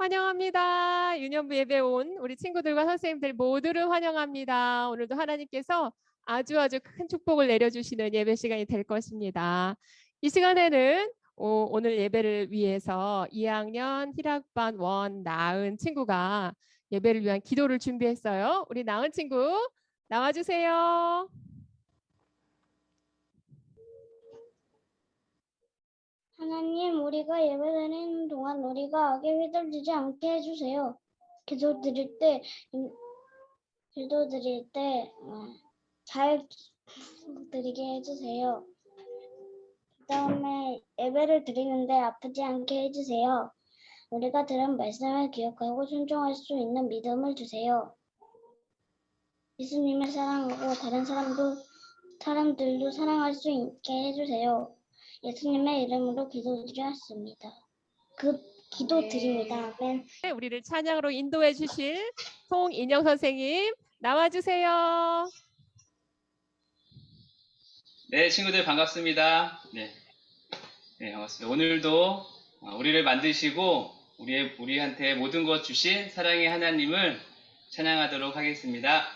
환영합니다. 유년부 예배 온 우리 친구들과 선생님들 모두를 환영합니다. 오늘도 하나님께서 아주 큰 축복을 내려주시는 예배 시간이 될 것입니다. 이 시간에는 오늘 예배를 위해서 2학년 1학반 원 나은 친구가 예배를 위한 기도를 준비했어요. 우리 나은 친구 나와주세요. 하나님, 우리가 예배드리는 동안 우리가 악에 휘둘리지 않게 해주세요. 기도드릴 때 잘 드리게 해주세요. 그 다음에 예배를 드리는데 아프지 않게 해주세요. 우리가 들은 말씀을 기억하고 순종할 수 있는 믿음을 주세요. 예수님을 사랑하고 다른 사람들도 사랑할 수 있게 해주세요. 예수님의 이름으로 기도드렸습니다. 기도드립니다. 아멘. 우리를 찬양으로 인도해 주실 송인영 선생님 나와주세요. 네, 친구들 반갑습니다. 네, 반갑습니다. 오늘도 우리를 만드시고 우리한테 모든 것 주신 사랑의 하나님을 찬양하도록 하겠습니다.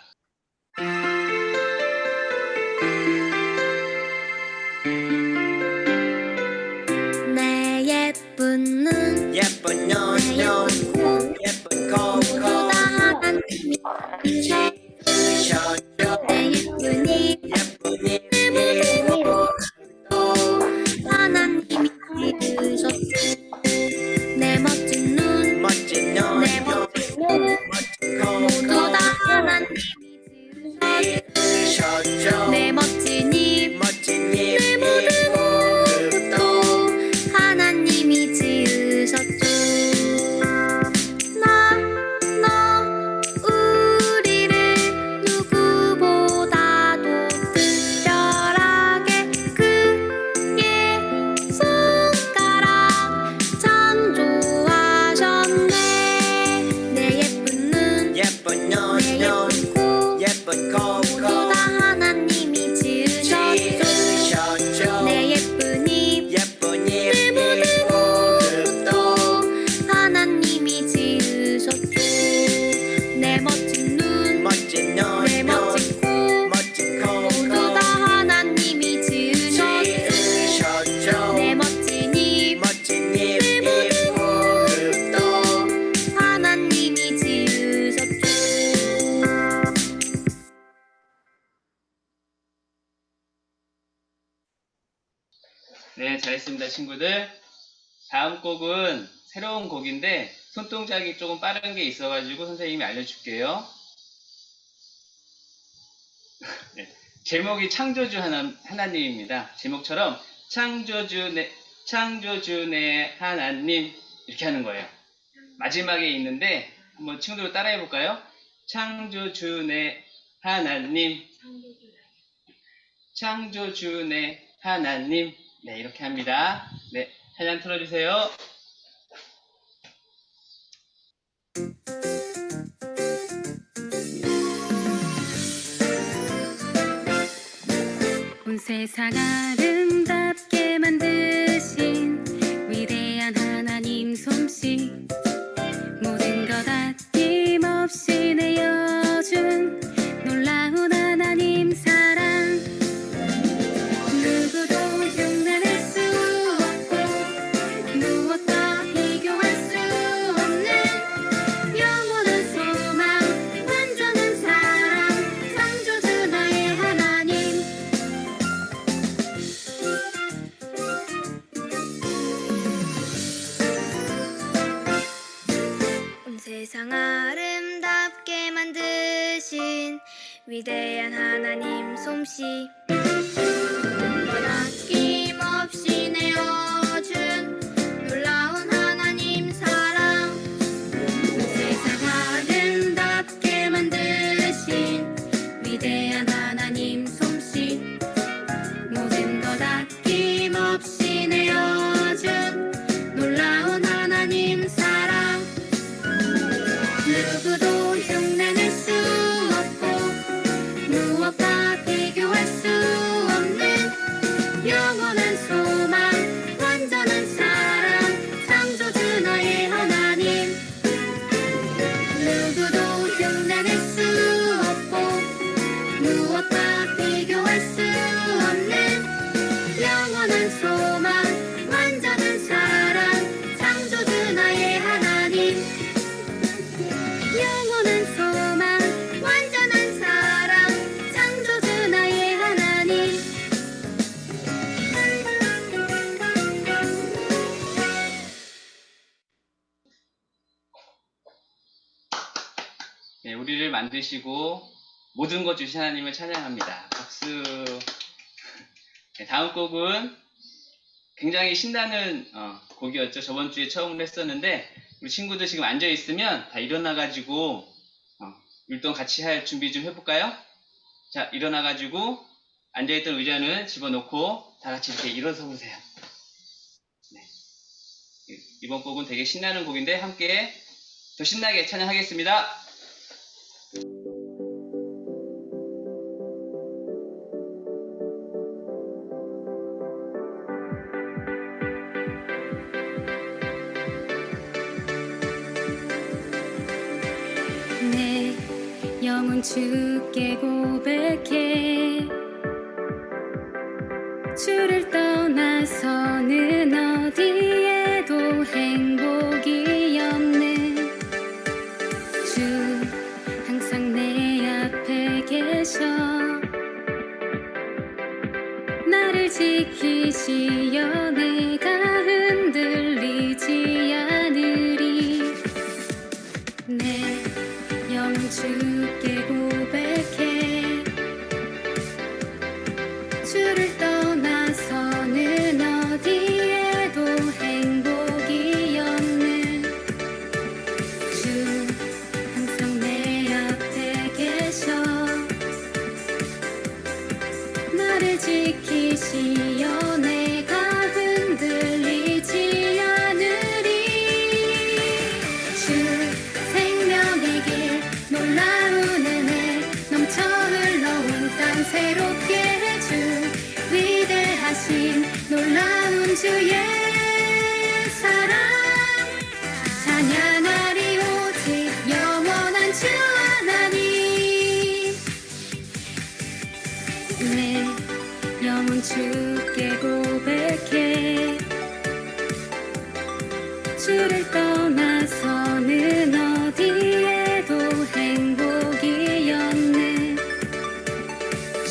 내 예쁜 눈, 예쁜 눈, 예쁜 코코, 다 하나님이 주셔줘. 내 예쁜 입, 예쁜 입, 하나님이 지으셨어. 내 멋진 눈, 멋진 눈, 내 멋진 멋진 모두 코코, 다 하나님이 지으셨어. 주셔줘. 내 멋진 입, 멋진 입, 내 모든 옷도 하나님이 지으셨죠. 너 우리를 누구보다도 특별하게 그의 손가락 창조하셨네. 내 예쁜 눈, 예쁜 내 눈, 예쁜 코, 예쁜 모두 코코, 다 하나님이 지으셨죠. 주셔줘. 내 예쁜 입, 예쁜 입, 내 모든 옷도 하나님이 지으셨죠. 내 멋진 눈, 멋진 눈, 내 멋진 코, 멋진 모두 코코, 다 하나님이 지으셨죠. 주셔줘. 내 멋진 입, 멋진 입, 내 모든 옷도 하나님이 지으셨죠. 네, 잘했습니다, 친구들. 다음 곡은 새로운 곡인데 손동작이 조금 빠른 게 있어가지고 선생님이 알려줄게요. 네, 제목이 창조주 하나님입니다. 제목처럼 창조주 내 하나님 이렇게 하는 거예요. 마지막에 있는데 한번 친구들 따라해 볼까요? 창조주 내 하나님, 창조주 내 하나님. 네, 이렇게 합니다. 네, 찬양 틀어주세요. 온 세상 아름답게 만드신 위대한 하나님 솜씨, 모든 것 아낌없이 내어준 놀라운 하나님 사랑. 누구도 흉내낼 수 없고 무엇과 비교할 수 없는 영원한 소망, 완전한 사랑, 창조주 나의 하나님. 온 세상 아름답게 만드신 위대한 하나님 솜씨, 아낌없이 내어준 놀라운 하나님 사랑. 온 세상 아름답게 만드신 위대한 하나님 솜씨, 모든 것 아낌없이 내어준 놀라운 하나님 사랑. 누구도 흉내낼 수 없고 무엇과 비교할 수 없는 영원한 소망, 네, 우리를 만드시고 모든 것 주신 하나님을 찬양합니다. 박수. 네, 다음 곡은 굉장히 신나는 곡이었죠. 저번 주에 처음으로 했었는데 우리 친구들 지금 앉아 있으면 다 일어나가지고 율동 같이 할 준비 좀 해볼까요? 자, 일어나가지고 앉아있던 의자는 집어넣고 다 같이 이렇게 일어서 보세요. 네. 이번 곡은 되게 신나는 곡인데 함께 더 신나게 찬양하겠습니다. 내 영혼 주께 고백해 주를 떠나서는 어디에도 행복이 없네. 주 항상 내 앞에 계셔 나를 지키시어 내가 흔들리지 않으리. 내 영혼 주께 고백해 주를 떠나서는 어디에도 행복이 없네. 주 항상 내 앞에 계셔 나를 지키시어 내가 흔들리지 않으리. 주 생명의 길 놀라운 은혜 넘쳐 흘러온 땅 새롭게 해주 위대하신 놀라운 주의 사랑 찬양하리 오직 영원한 주 하나님. 내 영혼 주께 고백해 주를 떠나서는 어디에도 행복이 없네.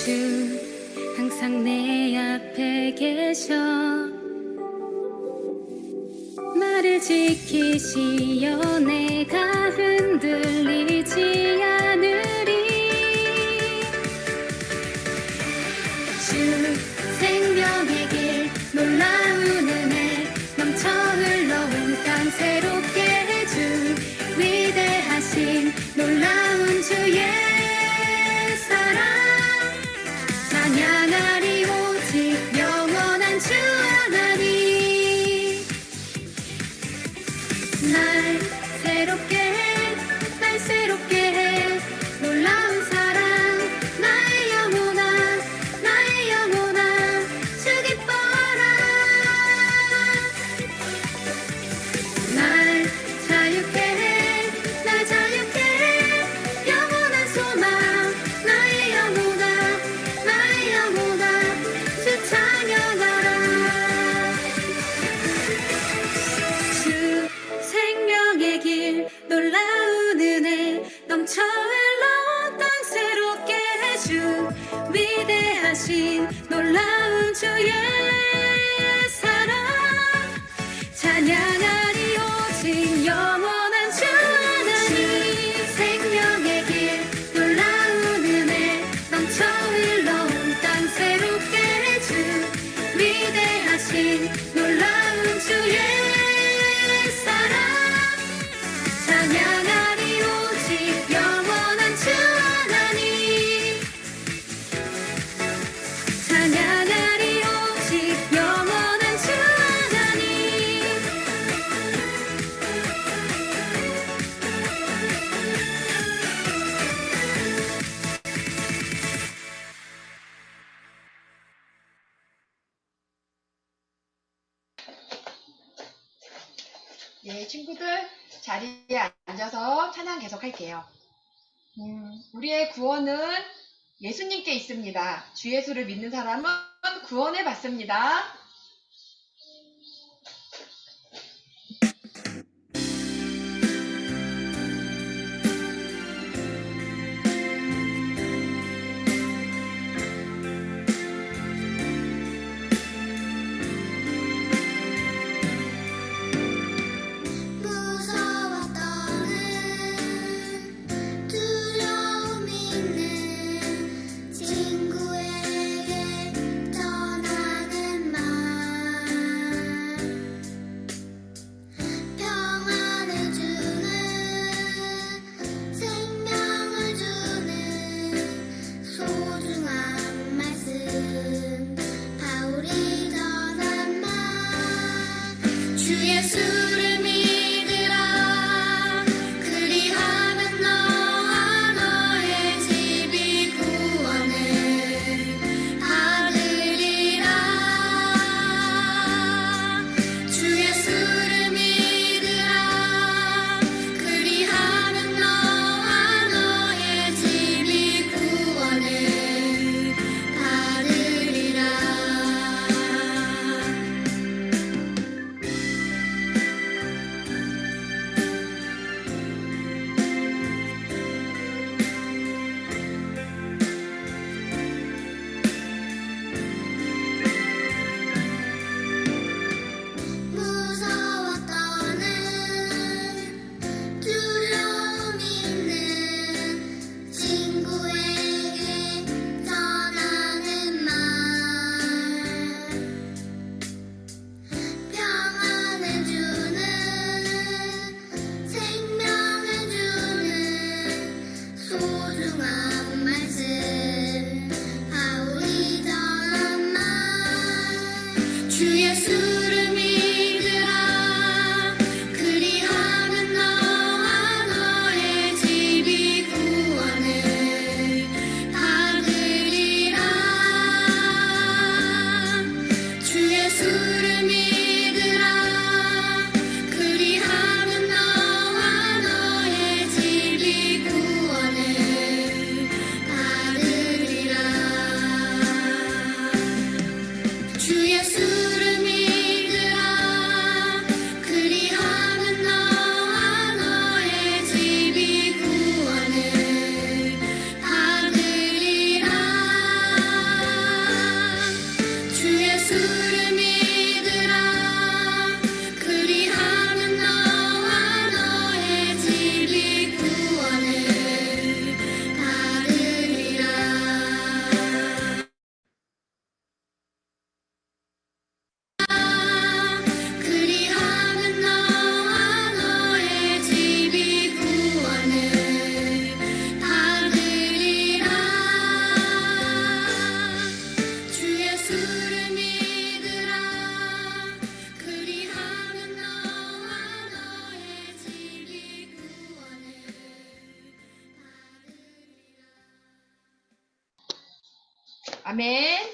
주 항상 내 앞에 계셔 나를 지키시어 내가 흔들리지 않으리. 주 생명의 길 놀라운 은혜 넘쳐 흘러온 땅 새롭게 해주 위대하신 놀라운 주의 사랑 찬양하리 오직 영원한 주 하나님. 날 새롭게 해 날 새롭게 해 놀라운 사랑 나의 영혼아 주 기뻐라. 날 자유케 해 날 자유케 해 영원한 소망 나의 영혼아 주 찬양하라. 주 생명의 길 놀라운 은혜 넘쳐 흘러온 땅 새롭게 해주 위대하신 놀라운 주의 사랑 찬양하리 오직 영원한 주 하나님. 생명의 길 놀라운 은혜 넘쳐 흘러온 땅 새롭게 해주 위대하신 놀라운 주의 사랑 찬양하리 오직 영원한 주 하나님. 찬양하리 오직 영원한 주 하나님. 예, 친구들 자리에 앉아서 찬양 계속할게요. 우리의 구원은 예수님께 있습니다. 주 예수를 믿는 사람은 구원을 받습니다. 무서웠던 두 아멘.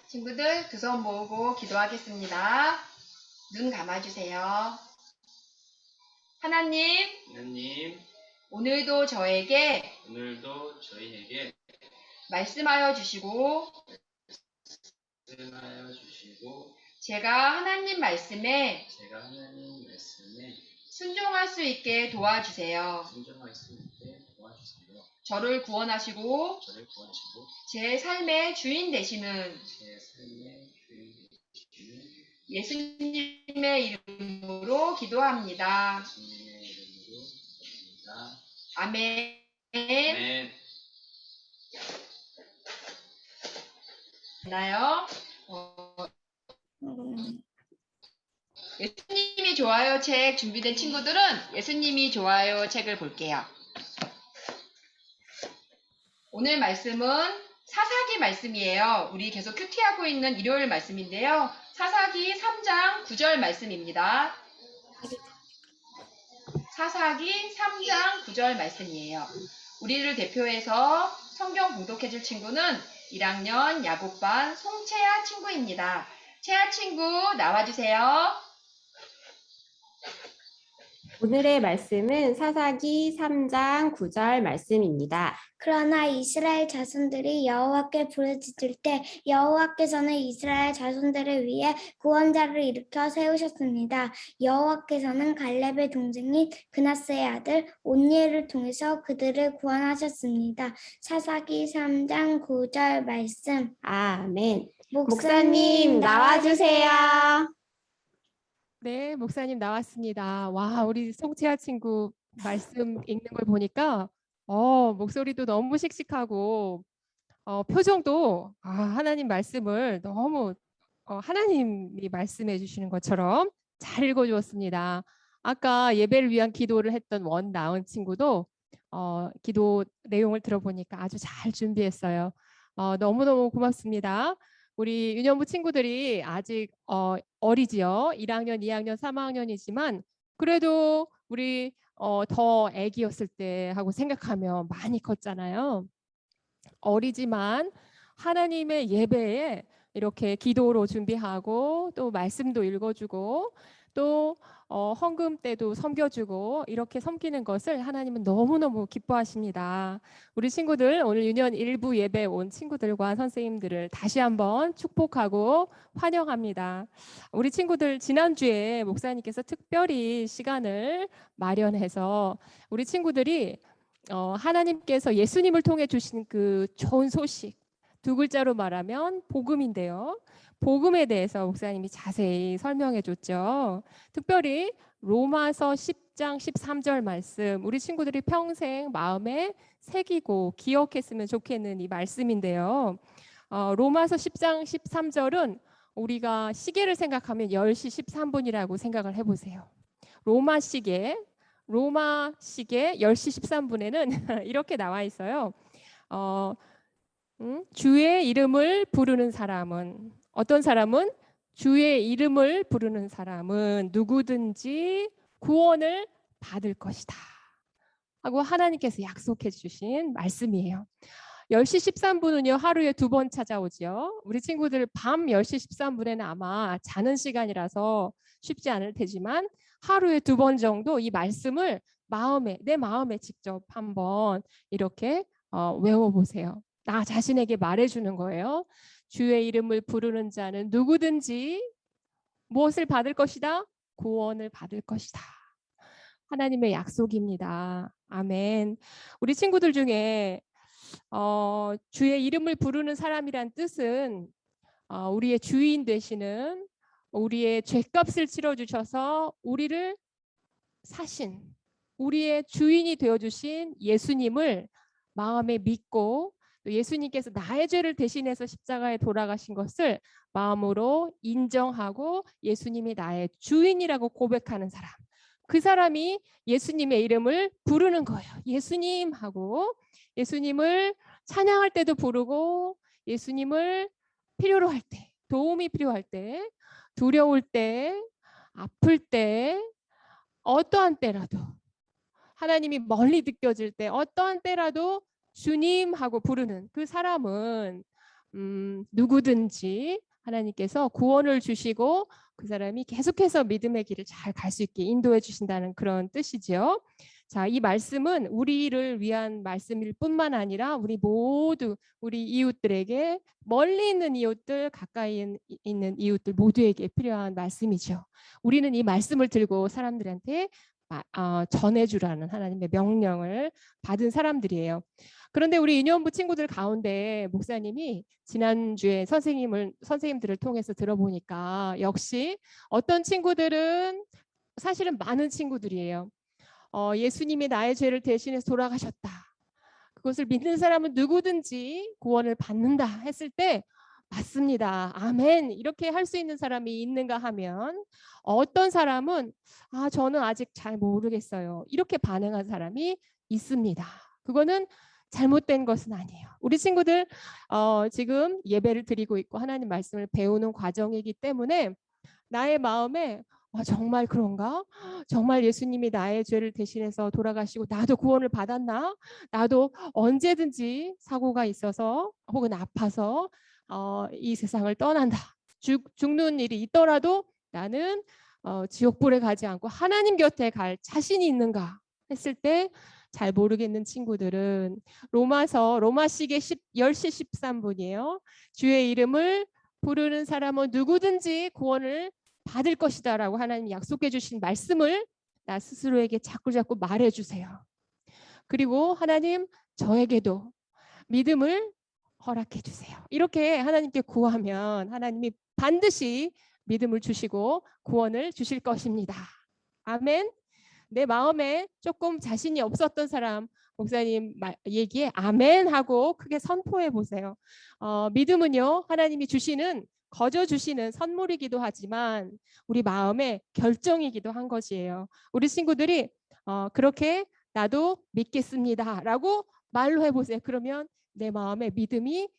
친구들 두 손 모으고 기도하겠습니다. 눈 감아주세요. 하나님, 하나님, 오늘도 저에게 오늘도 저희에게 말씀하여 주시고 말씀하여 주시고 제가 하나님 말씀에 제가 하나님 말씀에 순종할 수 있게 도와주세요. 순종할 수 있게 도와주세요. 저를 구원하시고 저를 구하시고 제 삶의 주인 되시는 제 삶의 주인 되시는 예수님의 이름으로 기도합니다. 주님의 이름으로 기도합니다. 아멘. 아멘. 나요. 예수님이 좋아요 책 준비된 친구들은 예수님이 좋아요 책을 볼게요. 오늘 말씀은 사사기 말씀이에요. 우리 계속 큐티하고 있는 일요일 말씀인데요. 사사기 3장 9절 말씀입니다. 사사기 3장 9절 말씀이에요. 우리를 대표해서 성경 봉독해줄 친구는 1학년 야곱반 송채아 친구입니다. 채아 친구 나와주세요. 오늘의 말씀은 사사기 3장 9절 말씀입니다. 그러나 이스라엘 자손들이 여호와께 부르짖을 때 여호와께서는 이스라엘 자손들을 위해 구원자를 일으켜 세우셨습니다. 여호와께서는 갈렙의 동생인 그나스의 아들 온니엘을 통해서 그들을 구원하셨습니다. 사사기 3장 9절 말씀. 아멘. 목사님 나와주세요. 네, 목사님 나왔습니다. 와, 우리 송채아 친구 말씀 읽는 걸 보니까 목소리도 너무 씩씩하고 표정도 하나님 말씀을 너무 하나님이 말씀해 주시는 것처럼 잘 읽어주었습니다. 아까 예배를 위한 기도를 했던 원나은 친구도 기도 내용을 들어보니까 아주 잘 준비했어요. 너무너무 고맙습니다. 우리 유년부 친구들이 아직 어리지요. 1학년, 2학년, 3학년이지만 그래도 우리 더 애기였을 때 하고 생각하면 많이 컸잖아요. 어리지만 하나님의 예배에 이렇게 기도로 준비하고 또 말씀도 읽어주고 또 헌금 때도 섬겨주고 이렇게 섬기는 것을 하나님은 너무너무 기뻐하십니다. 우리 친구들 오늘 유년 1부 예배 온 친구들과 선생님들을 다시 한번 축복하고 환영합니다. 우리 친구들 지난주에 목사님께서 특별히 시간을 마련해서 우리 친구들이 하나님께서 예수님을 통해 주신 그 좋은 소식 두 글자로 말하면 복음인데요. 복음에 대해서 목사님이 자세히 설명해 줬죠. 특별히 로마서 10장 13절 말씀 우리 친구들이 평생 마음에 새기고 기억했으면 좋겠는 이 말씀인데요. 로마서 10장 13절은 우리가 시계를 생각하면 10시 13분이라고 생각을 해보세요. 로마 시계 10시 13분에는 이렇게 나와 있어요. 주의 이름을 부르는 사람은 어떤 사람은 주의 이름을 부르는 사람은 누구든지 구원을 받을 것이다 하고 하나님께서 약속해 주신 말씀이에요. 10시 13분은요 하루에 2번 찾아오죠. 우리 친구들 밤 10시 13분에는 아마 자는 시간이라서 쉽지 않을 테지만 하루에 2번 정도 이 말씀을 내 마음에 직접 한번 이렇게 외워보세요. 나 자신에게 말해주는 거예요. 주의 이름을 부르는 자는 누구든지 무엇을 받을 것이다? 구원을 받을 것이다. 하나님의 약속입니다. 아멘. 우리 친구들 중에 주의 이름을 부르는 사람이란 뜻은 우리의 주인 되시는 우리의 죄값을 치러주셔서 우리를 사신 우리의 주인이 되어주신 예수님을 마음에 믿고 또 예수님께서 나의 죄를 대신해서 십자가에 돌아가신 것을 마음으로 인정하고 예수님이 나의 주인이라고 고백하는 사람. 그 사람이 예수님의 이름을 부르는 거예요. 예수님 하고 예수님을 찬양할 때도 부르고 예수님을 필요로 할 때, 도움이 필요할 때, 두려울 때, 아플 때, 어떠한 때라도 하나님이 멀리 느껴질 때 어떠한 때라도 주님 하고 부르는 그 사람은 누구든지 하나님께서 구원을 주시고 그 사람이 계속해서 믿음의 길을 잘 갈 수 있게 인도해 주신다는 그런 뜻이죠. 자, 이 말씀은 우리를 위한 말씀일 뿐만 아니라 우리 모두 우리 이웃들에게 멀리 있는 이웃들, 가까이 있는 이웃들 모두에게 필요한 말씀이죠. 우리는 이 말씀을 들고 사람들한테 전해주라는 하나님의 명령을 받은 사람들이에요. 그런데 우리 유년부 친구들 가운데 목사님이 지난주에 선생님들을 통해서 들어보니까 역시 어떤 친구들은 사실은 많은 친구들이에요. 예수님이 나의 죄를 대신해서 돌아가셨다. 그것을 믿는 사람은 누구든지 구원을 받는다 했을 때 맞습니다. 아멘. 이렇게 할 수 있는 사람이 있는가 하면 어떤 사람은 저는 아직 잘 모르겠어요. 이렇게 반응한 사람이 있습니다. 그거는 잘못된 것은 아니에요. 우리 친구들 지금 예배를 드리고 있고 하나님 말씀을 배우는 과정이기 때문에 나의 마음에 정말 그런가? 정말 예수님이 나의 죄를 대신해서 돌아가시고 나도 구원을 받았나? 나도 언제든지 사고가 있어서 혹은 아파서 이 세상을 떠난다. 죽는 일이 있더라도 나는 지옥불에 가지 않고 하나님 곁에 갈 자신이 있는가 했을 때 잘 모르겠는 친구들은 로마식의 10시 13분이에요. 주의 이름을 부르는 사람은 누구든지 구원을 받을 것이다 라고 하나님이 약속해 주신 말씀을 나 스스로에게 자꾸 말해주세요. 그리고 하나님 저에게도 믿음을 허락해 주세요. 이렇게 하나님께 구하면 하나님이 반드시 믿음을 주시고 구원을 주실 것입니다. 아멘. 내 마음에 조금 자신이 없었던 사람 목사님 얘기에 아멘 하고 크게 선포해 보세요. 믿음은요 하나님이 거저 주시는 선물이기도 하지만 우리 마음의 결정이기도 한 것이에요. 우리 친구들이 그렇게 나도 믿겠습니다 라고 말로 해보세요. 그러면 내 마음에 믿음이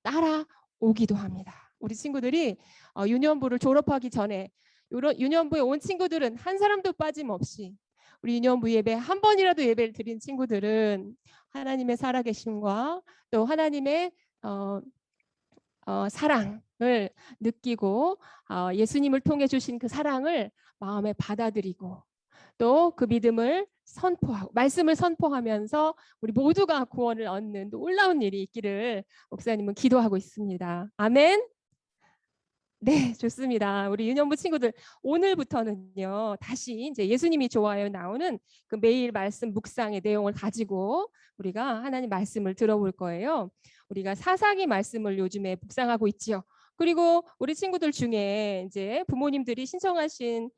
따라오기도 합니다. 우리 친구들이 유년부를 졸업하기 전에 유년부에 온 친구들은 한 사람도 빠짐없이 우리 유년부 예배 한 번이라도 예배를 드린 친구들은 하나님의 살아계심과 또 하나님의 사랑을 느끼고 예수님을 통해 주신 그 사랑을 마음에 받아들이고 또 그 믿음을 선포하고 말씀을 선포하면서 우리 모두가 구원을 얻는 놀라운 일이 있기를 목사님은 기도하고 있습니다. 아멘. 네, 좋습니다. 우리 유년부 친구들 오늘부터는요 다시 이제 예수님이 좋아요 나오는 그 매일 말씀 묵상의 내용을 가지고 우리가 하나님 말씀을 들어볼 거예요. 우리가 사사기 말씀을 요즘에 묵상하고 있지요. 그리고 우리 친구들 중에 이제 부모님들이 신청하신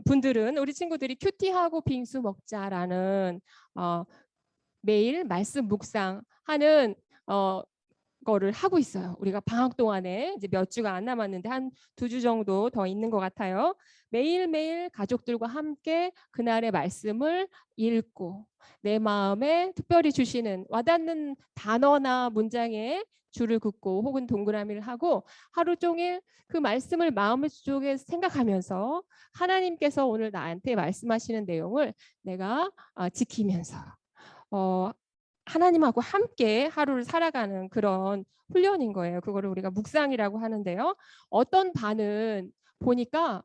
분들은 우리 친구들이 큐티하고 빙수 먹자라는 매일 말씀 묵상하는 거를 하고 있어요. 우리가 방학 동안에 이제 몇 주가 안 남았는데 한 2주 정도 더 있는 것 같아요. 매일매일 가족들과 함께 그날의 말씀을 읽고 내 마음에 특별히 주시는 와닿는 단어나 문장에 줄을 긋고 혹은 동그라미를 하고 하루 종일 그 말씀을 마음속에 생각하면서 하나님께서 오늘 나한테 말씀하시는 내용을 내가 지키면서 하나님하고 함께 하루를 살아가는 그런 훈련인 거예요. 그거를 우리가 묵상이라고 하는데요. 어떤 반은 보니까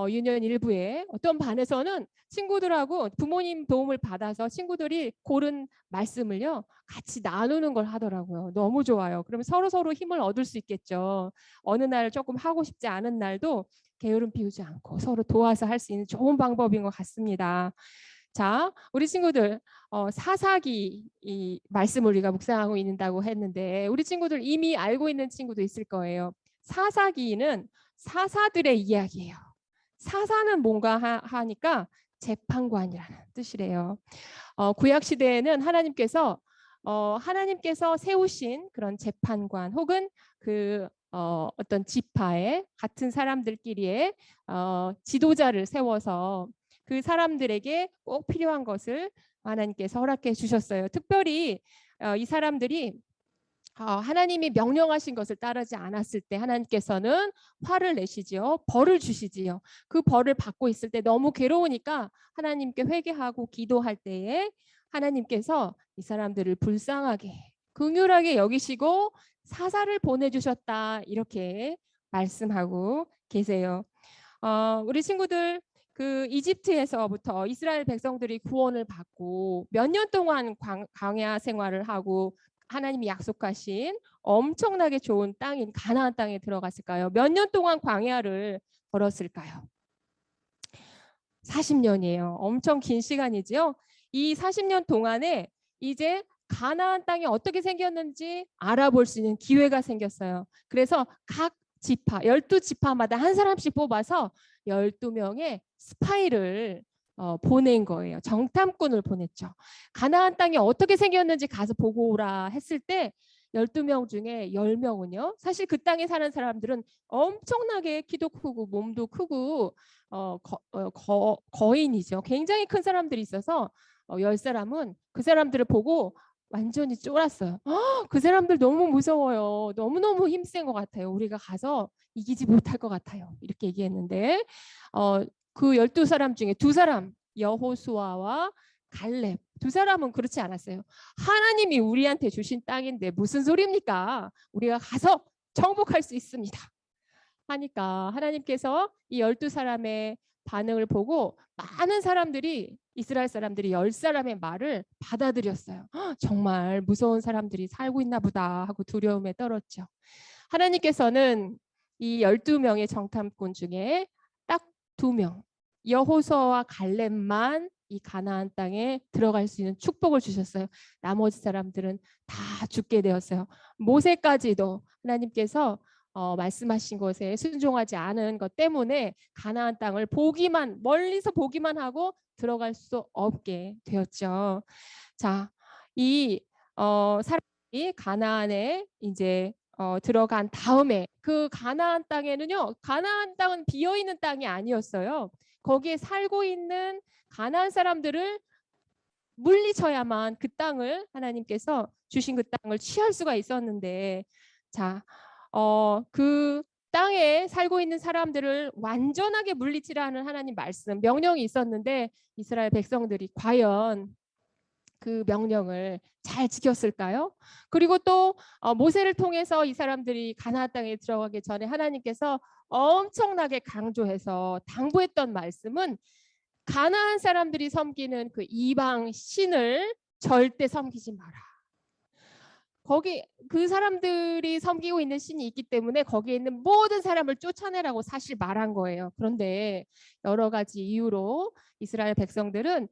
유년 일부에 어떤 반에서는 친구들하고 부모님 도움을 받아서 친구들이 고른 말씀을요 같이 나누는 걸 하더라고요. 너무 좋아요. 그러면 서로 힘을 얻을 수 있겠죠. 어느 날 조금 하고 싶지 않은 날도 게으름 피우지 않고 서로 도와서 할 수 있는 좋은 방법인 것 같습니다. 자, 우리 친구들 사사기 이 말씀을 우리가 묵상하고 있다고 했는데 우리 친구들 이미 알고 있는 친구도 있을 거예요. 사사기는 사사들의 이야기예요. 사사는 뭔가 하니까 재판관이라는 뜻이래요. 구약 시대에는 하나님께서 세우신 그런 재판관 혹은 그 어떤 지파의 같은 사람들끼리의 지도자를 세워서 그 사람들에게 꼭 필요한 것을 하나님께서 허락해 주셨어요. 특별히 이 사람들이 하나님이 명령하신 것을 따르지 않았을 때 하나님께서는 화를 내시지요. 벌을 주시지요. 그 벌을 받고 있을 때 너무 괴로우니까 하나님께 회개하고 기도할 때에 하나님께서 이 사람들을 불쌍하게 긍휼하게 여기시고 사사를 보내주셨다 이렇게 말씀하고 계세요. 우리 친구들 그 이집트에서부터 이스라엘 백성들이 구원을 받고 몇 년 동안 광야 생활을 하고 하나님이 약속하신 엄청나게 좋은 땅인 가나안 땅에 들어갔을까요? 몇 년 동안 광야를 걸었을까요? 40년이에요. 엄청 긴 시간이지요. 이 40년 동안에 이제 가나안 땅이 어떻게 생겼는지 알아볼 수 있는 기회가 생겼어요. 그래서 각 지파, 12지파마다 한 사람씩 뽑아서 12명의 스파이를 보낸 거예요. 정탐꾼을 보냈죠. 가나안 땅이 어떻게 생겼는지 가서 보고 오라 했을 때 12명 중에 10명은요. 사실 그 땅에 사는 사람들은 엄청나게 키도 크고 몸도 크고 거인이죠. 굉장히 큰 사람들이 있어서 10사람은 그 사람들을 보고 완전히 쫄았어요. 그 사람들 너무 무서워요. 너무너무 힘센 것 같아요. 우리가 가서 이기지 못할 것 같아요. 이렇게 얘기했는데 그 12사람 중에 2사람 여호수아와 갈렙 2사람은 그렇지 않았어요. 하나님이 우리한테 주신 땅인데 무슨 소리입니까? 우리가 가서 정복할 수 있습니다. 하니까 하나님께서 이 12사람의 반응을 보고 많은 사람들이 이스라엘 사람들이 10사람의 말을 받아들였어요. 정말 무서운 사람들이 살고 있나 보다 하고 두려움에 떨었죠. 하나님께서는 이 12명의 정탐꾼 중에 딱 2명 여호수아와 갈렙만 이 가나안 땅에 들어갈 수 있는 축복을 주셨어요. 나머지 사람들은 다 죽게 되었어요. 모세까지도 하나님께서 말씀하신 것에 순종하지 않은 것 때문에 가나안 땅을 멀리서 보기만 하고 들어갈 수 없게 되었죠. 자, 이 사람이 가나안에 이제 들어간 다음에 그 가나안 땅에는요, 가나안 땅은 비어 있는 땅이 아니었어요. 거기에 살고 있는 가나안 사람들을 물리쳐야만 그 땅을 하나님께서 주신 그 땅을 취할 수가 있었는데, 자, 그 땅에 살고 있는 사람들을 완전하게 물리치라는 하나님 말씀, 명령이 있었는데 이스라엘 백성들이 과연 그 명령을 잘 지켰을까요? 그리고 또 모세를 통해서 이 사람들이 가나안 땅에 들어가기 전에 하나님께서 엄청나게 강조해서 당부했던 말씀은 가나안 사람들이 섬기는 그 이방 신을 절대 섬기지 마라. 거기 그 사람들이 섬기고 있는 신이 있기 때문에 거기에 있는 모든 사람을 쫓아내라고 사실 말한 거예요. 그런데 여러 가지 이유로 이스라엘 백성들은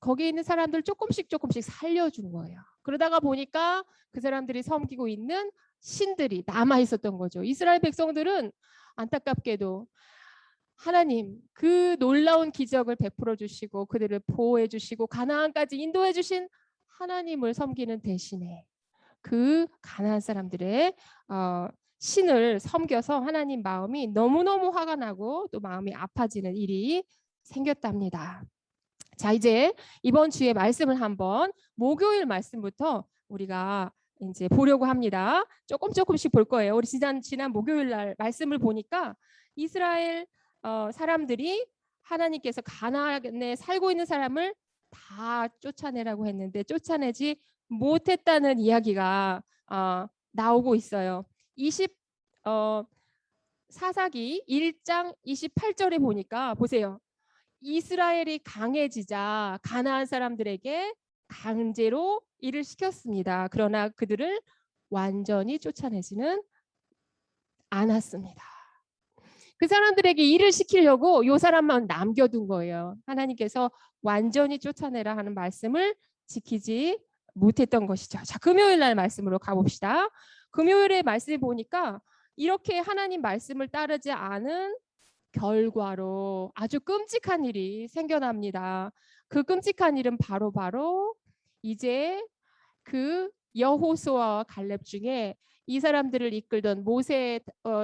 거기에 있는 사람들 조금씩 살려준 거예요. 그러다가 보니까 그 사람들이 섬기고 있는 신들이 남아 있었던 거죠. 이스라엘 백성들은 안타깝게도 하나님 그 놀라운 기적을 베풀어 주시고 그들을 보호해 주시고 가나안까지 인도해 주신 하나님을 섬기는 대신에 그 가나안 사람들의 신을 섬겨서 하나님 마음이 너무너무 화가 나고 또 마음이 아파지는 일이 생겼답니다. 자, 이제 이번 주에 말씀을 한번 목요일 말씀부터 우리가 이제 보려고 합니다. 조금씩 볼 거예요. 우리 지난 목요일 날 말씀을 보니까 이스라엘 사람들이 하나님께서 가나안에 살고 있는 사람을 다 쫓아내라고 했는데 쫓아내지 못했다는 이야기가 나오고 있어요. 사사기 1장 28절에 보니까 보세요. 이스라엘이 강해지자 가나안 사람들에게 강제로 일을 시켰습니다. 그러나 그들을 완전히 쫓아내지는 않았습니다. 그 사람들에게 일을 시키려고 이 사람만 남겨둔 거예요. 하나님께서 완전히 쫓아내라 하는 말씀을 지키지 못했던 것이죠. 자, 금요일 날 말씀으로 가봅시다. 금요일에 말씀을 보니까 이렇게 하나님 말씀을 따르지 않은 결과로 아주 끔찍한 일이 생겨납니다. 그 끔찍한 일은 바로 이제 그 여호수아와 갈렙 중에 이 사람들을 이끌던 모세의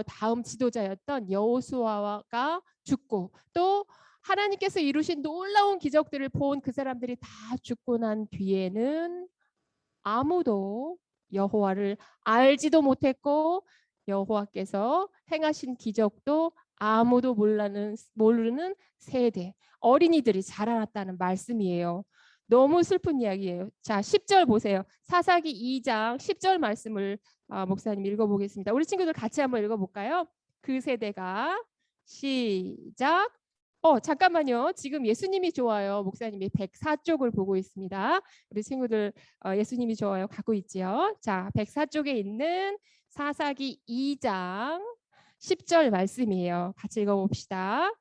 다음 지도자였던 여호수아가 죽고 또 하나님께서 이루신 놀라운 기적들을 본 그 사람들이 다 죽고 난 뒤에는 아무도 여호와를 알지도 못했고 여호와께서 행하신 기적도 아무도 모르는 세대, 어린이들이 자라났다는 말씀이에요. 너무 슬픈 이야기예요. 자, 10절 보세요. 사사기 2장 10절 말씀을 목사님 읽어보겠습니다. 우리 친구들 같이 한번 읽어볼까요? 그 세대가 시작. 잠깐만요. 지금 예수님이 좋아요. 목사님이 104쪽을 보고 있습니다. 우리 친구들 예수님이 좋아요 갖고 있지요. 자, 104쪽에 있는 사사기 2장 10절 말씀이에요. 같이 읽어봅시다.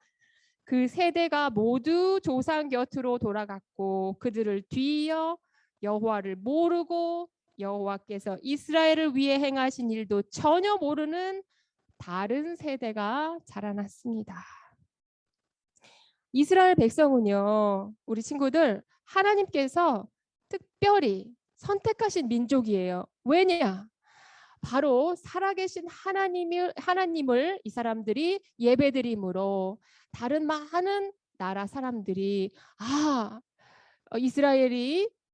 그 세대가 모두 조상 곁으로 돌아갔고 그들을 뒤이어 여호와를 모르고 여호와께서 이스라엘을 위해 행하신 일도 전혀 모르는 다른 세대가 자라났습니다. 이스라엘 백성은요, 우리 친구들 하나님께서 특별히 선택하신 민족이에요. 왜냐? 바로 살아계신 하나님을 이 사람들이 예배드림으로 다른 많은 나라 사람들이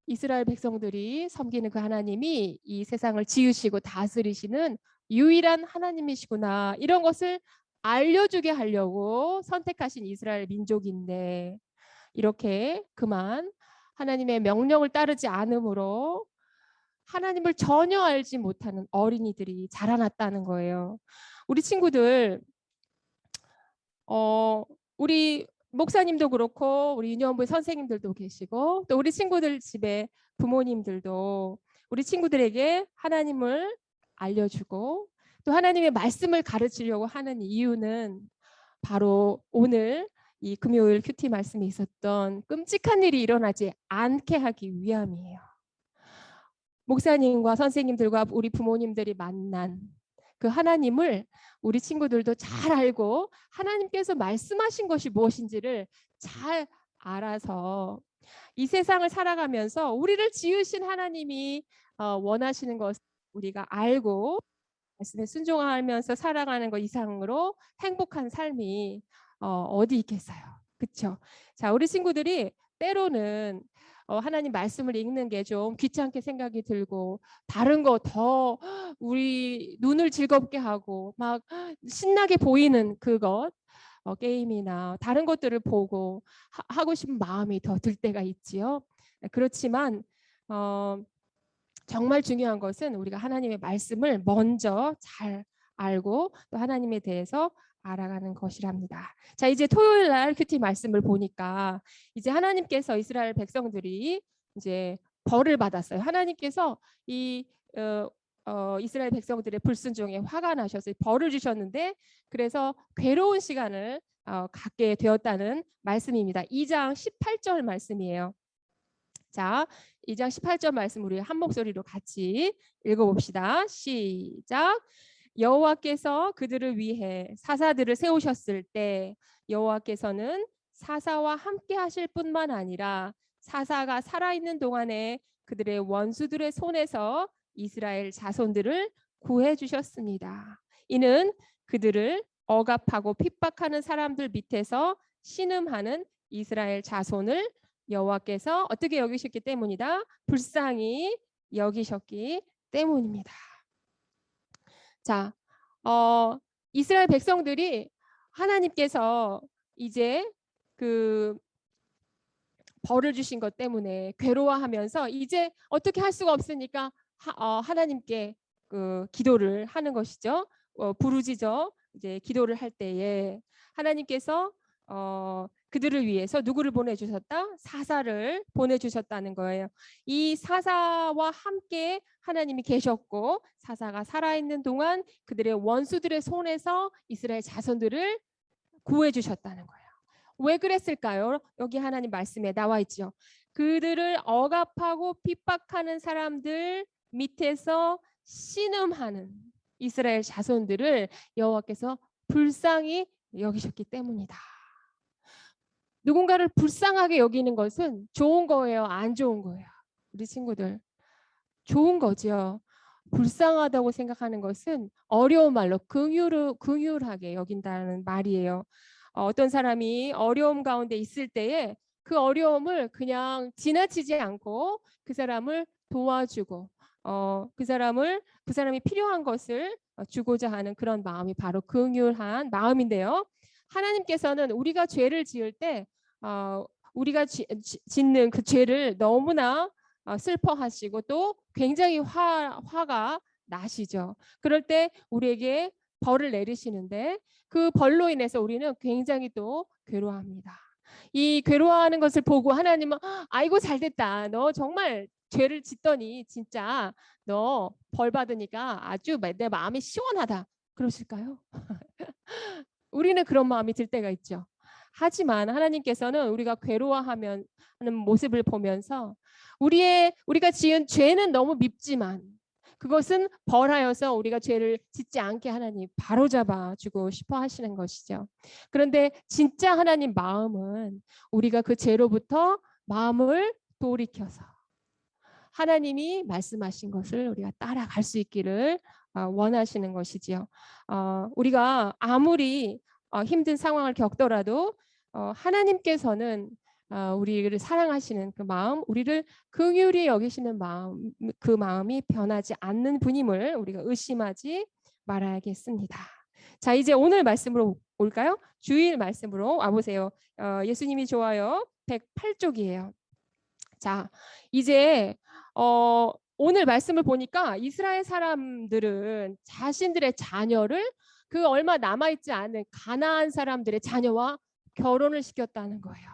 이스라엘 백성들이 섬기는 그 하나님이 이 세상을 지으시고 다스리시는 유일한 하나님이시구나, 이런 것을 알려주게 하려고 선택하신 이스라엘 민족인데, 이렇게 그만 하나님의 명령을 따르지 않으므로 하나님을 전혀 알지 못하는 어린이들이 자라났다는 거예요. 우리 친구들, 우리 목사님도 그렇고 우리 유년부 선생님들도 계시고 또 우리 친구들 집에 부모님들도 우리 친구들에게 하나님을 알려주고 또 하나님의 말씀을 가르치려고 하는 이유는 바로 오늘 이 금요일 큐티 말씀에 있었던 끔찍한 일이 일어나지 않게 하기 위함이에요. 목사님과 선생님들과 우리 부모님들이 만난 그 하나님을 우리 친구들도 잘 알고 하나님께서 말씀하신 것이 무엇인지를 잘 알아서 이 세상을 살아가면서 우리를 지으신 하나님이 원하시는 것을 우리가 알고 말씀에 순종하면서 살아가는 것 이상으로 행복한 삶이 어디 있겠어요. 그렇죠? 자, 우리 친구들이 때로는 하나님 말씀을 읽는 게 좀 귀찮게 생각이 들고 다른 거 더 우리 눈을 즐겁게 하고 막 신나게 보이는 그것, 게임이나 다른 것들을 보고 하고 싶은 마음이 더 들 때가 있지요. 그렇지만 정말 중요한 것은 우리가 하나님의 말씀을 먼저 잘 알고 또 하나님에 대해서 알아가는 것이랍니다. 자, 이제 토요일 날 큐티 말씀을 보니까 이제 하나님께서 이스라엘 백성들이 이제 벌을 받았어요. 하나님께서 이 이스라엘 백성들의 불순종에 화가 나셔서 벌을 주셨는데 그래서 괴로운 시간을 갖게 되었다는 말씀입니다. 2장 18절 말씀이에요. 자, 2장 18절 말씀 우리 한 목소리로 같이 읽어봅시다. 시작. 여호와께서 그들을 위해 사사들을 세우셨을 때 여호와께서는 사사와 함께 하실 뿐만 아니라 사사가 살아있는 동안에 그들의 원수들의 손에서 이스라엘 자손들을 구해 주셨습니다. 이는 그들을 억압하고 핍박하는 사람들 밑에서 신음하는 이스라엘 자손을 여호와께서 어떻게 여기셨기 때문이다? 불쌍히 여기셨기 때문입니다. 자, 이스라엘 백성들이 하나님께서 이제 그 벌을 주신 것 때문에 괴로워하면서 이제 어떻게 할 수가 없으니까 하나님께 그 기도를 하는 것이죠. 부르짖어 이제 기도를 할 때에 하나님께서 그들을 위해서 누구를 보내주셨다? 사사를 보내주셨다는 거예요. 이 사사와 함께 하나님이 계셨고 사사가 살아있는 동안 그들의 원수들의 손에서 이스라엘 자손들을 구해주셨다는 거예요. 왜 그랬을까요? 여기 하나님 말씀에 나와 있죠. 그들을 억압하고 핍박하는 사람들 밑에서 신음하는 이스라엘 자손들을 여호와께서 불쌍히 여기셨기 때문이다. 누군가를 불쌍하게 여기는 것은 좋은 거예요? 안 좋은 거예요? 우리 친구들, 좋은 거죠. 불쌍하다고 생각하는 것은 어려운 말로 긍휼하게 여긴다는 말이에요. 어떤 사람이 어려움 가운데 있을 때에 그 어려움을 그냥 지나치지 않고 그 사람을 도와주고 그 사람이 필요한 것을 주고자 하는 그런 마음이 바로 긍휼한 마음인데요. 하나님께서는 우리가 죄를 지을 때 우리가 짓는 그 죄를 너무나 슬퍼하시고 또 굉장히 화가 나시죠. 그럴 때 우리에게 벌을 내리시는데 그 벌로 인해서 우리는 굉장히 또 괴로워합니다. 이 괴로워하는 것을 보고 하나님은 아이고 잘됐다. 너 정말 죄를 짓더니 진짜 너 벌 받으니까 아주 내 마음이 시원하다. 그러실까요? 우리는 그런 마음이 들 때가 있죠. 하지만 하나님께서는 우리가 괴로워하는 모습을 보면서 우리가 지은 죄는 너무 밉지만 그것은 벌하여서 우리가 죄를 짓지 않게 하나님 바로잡아 주고 싶어 하시는 것이죠. 그런데 진짜 하나님 마음은 우리가 그 죄로부터 마음을 돌이켜서 하나님이 말씀하신 것을 우리가 따라갈 수 있기를 원하시는 것이지요. 우리가 아무리 힘든 상황을 겪더라도 하나님께서는 우리를 사랑하시는 그 마음, 우리를 긍휼히 여기시는 마음, 그 마음이 변하지 않는 분임을 우리가 의심하지 말아야겠습니다. 자, 이제 오늘 말씀으로 올까요? 주일 말씀으로 와보세요. 예수님이 좋아요. 108쪽이에요. 자, 이제 오늘 말씀을 보니까 이스라엘 사람들은 자신들의 자녀를 그 얼마 남아있지 않은 가나안 사람들의 자녀와 결혼을 시켰다는 거예요.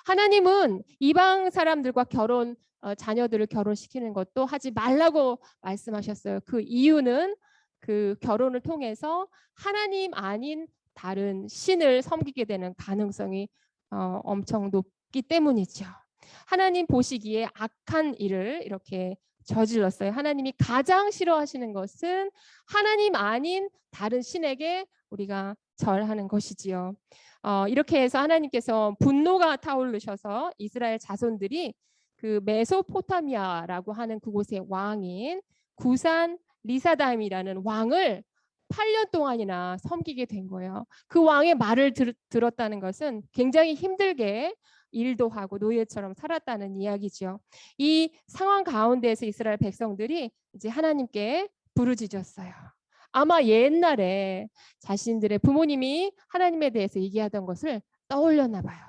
하나님은 이방 사람들과 자녀들을 결혼시키는 것도 하지 말라고 말씀하셨어요. 그 이유는 그 결혼을 통해서 하나님 아닌 다른 신을 섬기게 되는 가능성이 엄청 높기 때문이죠. 하나님 보시기에 악한 일을 이렇게 저질렀어요. 하나님이 가장 싫어하시는 것은 하나님 아닌 다른 신에게 우리가 절하는 것이지요. 이렇게 해서 하나님께서 분노가 타오르셔서 이스라엘 자손들이 그 메소포타미아라고 하는 그곳의 왕인 구산 리사다임이라는 왕을 8년 동안이나 섬기게 된 거예요. 그 왕의 말을 들었다는 것은 굉장히 힘들게 일도 하고 노예처럼 살았다는 이야기죠. 이 상황 가운데에서 이스라엘 백성들이 이제 하나님께 부르짖었어요. 아마 옛날에 자신들의 부모님이 하나님에 대해서 얘기하던 것을 떠올렸나 봐요.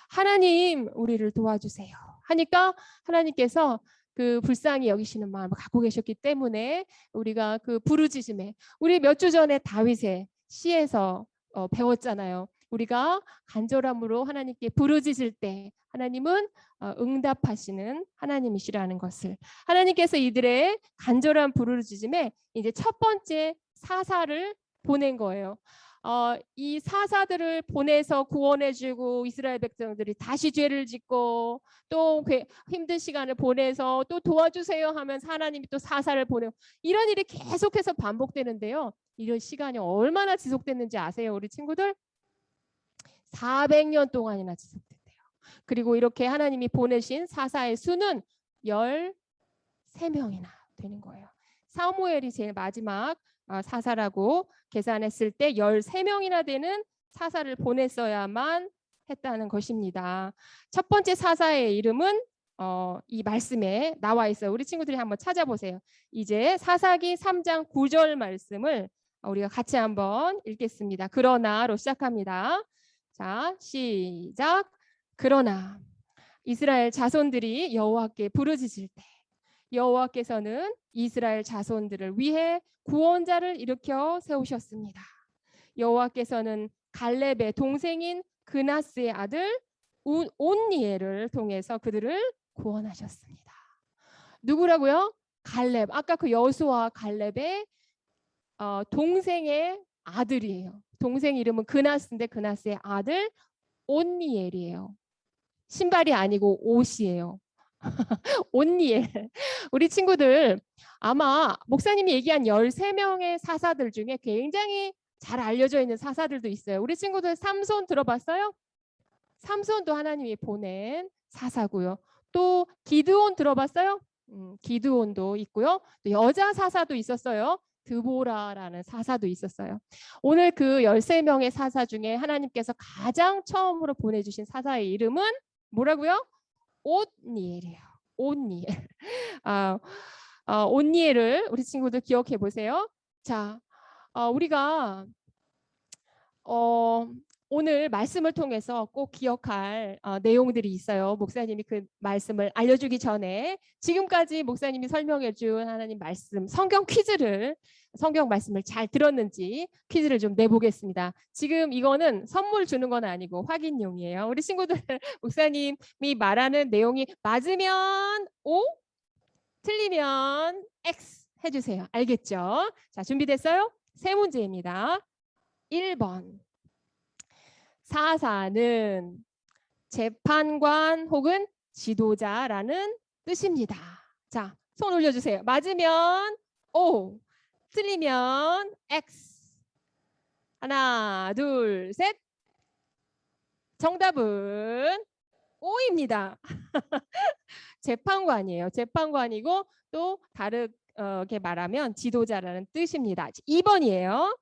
하나님, 우리를 도와주세요. 하니까 하나님께서 그 불쌍히 여기시는 마음을 갖고 계셨기 때문에 우리가 그 부르짖음에 우리 몇 주 전에 다윗의 시에서 배웠잖아요. 우리가 간절함으로 하나님께 부르짖을 때 하나님은 응답하시는 하나님이시라는 것을, 하나님께서 이들의 간절한 부르짖음에 이제 첫 번째 사사를 보낸 거예요. 이 사사들을 보내서 구원해주고 이스라엘 백성들이 다시 죄를 짓고 또 힘든 시간을 보내서 또 도와주세요 하면 하나님이 또 사사를 보내고 이런 일이 계속해서 반복되는데요. 이런 시간이 얼마나 지속됐는지 아세요, 우리 친구들? 400년 동안이나 지속됐대요. 그리고 이렇게 하나님이 보내신 사사의 수는 13명이나 되는 거예요. 사무엘이 제일 마지막 사사라고 계산했을 때 13명이나 되는 사사를 보냈어야만 했다는 것입니다. 첫 번째 사사의 이름은 이 말씀에 나와 있어요. 우리 친구들이 한번 찾아보세요. 이제 사사기 3장 9절 말씀을 우리가 같이 한번 읽겠습니다. 그러나로 시작합니다. 자, 시작. 그러나 이스라엘 자손들이 여호와께 부르짖을 때 여호와께서는 이스라엘 자손들을 위해 구원자를 일으켜 세우셨습니다. 여호와께서는 갈렙의 동생인 그나스의 아들 온니엘을 통해서 그들을 구원하셨습니다. 누구라고요? 갈렙. 아까 그 여호수아 갈렙의 동생의 아들이에요. 동생 이름은 그나스인데 그나스의 아들 온니엘이에요. 신발이 아니고 옷이에요. 온니엘. 우리 친구들 아마 목사님이 얘기한 13명의 사사들 중에 굉장히 잘 알려져 있는 사사들도 있어요. 우리 친구들 삼손 들어봤어요? 삼손도 하나님이 보낸 사사고요. 또 기드온 들어봤어요? 기드온도 있고요. 또 여자 사사도 있었어요. 드보라라는 사사도 있었어요. 오늘 그 13명의 사사 중에 하나님께서 가장 처음으로 보내주신 사사의 이름은 뭐라고요? 온니엘이에요. 온니엘. 온니엘을 우리 친구들 기억해 보세요. 자, 우리가 오늘 말씀을 통해서 꼭 기억할 내용들이 있어요. 목사님이 그 말씀을 알려주기 전에 지금까지 목사님이 설명해 준 하나님 말씀, 성경 말씀을 잘 들었는지 퀴즈를 좀 내보겠습니다. 지금 이거는 선물 주는 건 아니고 확인용이에요. 우리 친구들 목사님이 말하는 내용이 맞으면 O, 틀리면 X 해주세요. 알겠죠? 자, 준비됐어요? 세 문제입니다. 1번. 사사는 재판관 혹은 지도자라는 뜻입니다. 자, 손 올려주세요. 맞으면 O, 틀리면 X. 하나, 둘, 셋. 정답은 O입니다. 재판관이에요. 재판관이고 또 다르게 말하면 지도자라는 뜻입니다. 2번이에요.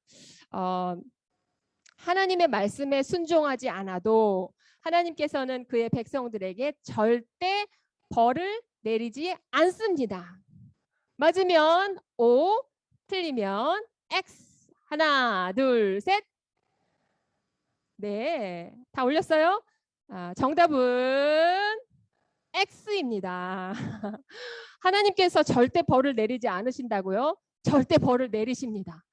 하나님의 말씀에 순종하지 않아도 하나님께서는 그의 백성들에게 절대 벌을 내리지 않습니다. 맞으면 O, 틀리면 X. 하나, 둘, 셋. 네, 다 올렸어요? 정답은 X입니다. 하나님께서 절대 벌을 내리지 않으신다고요? 절대 벌을 내리십니다.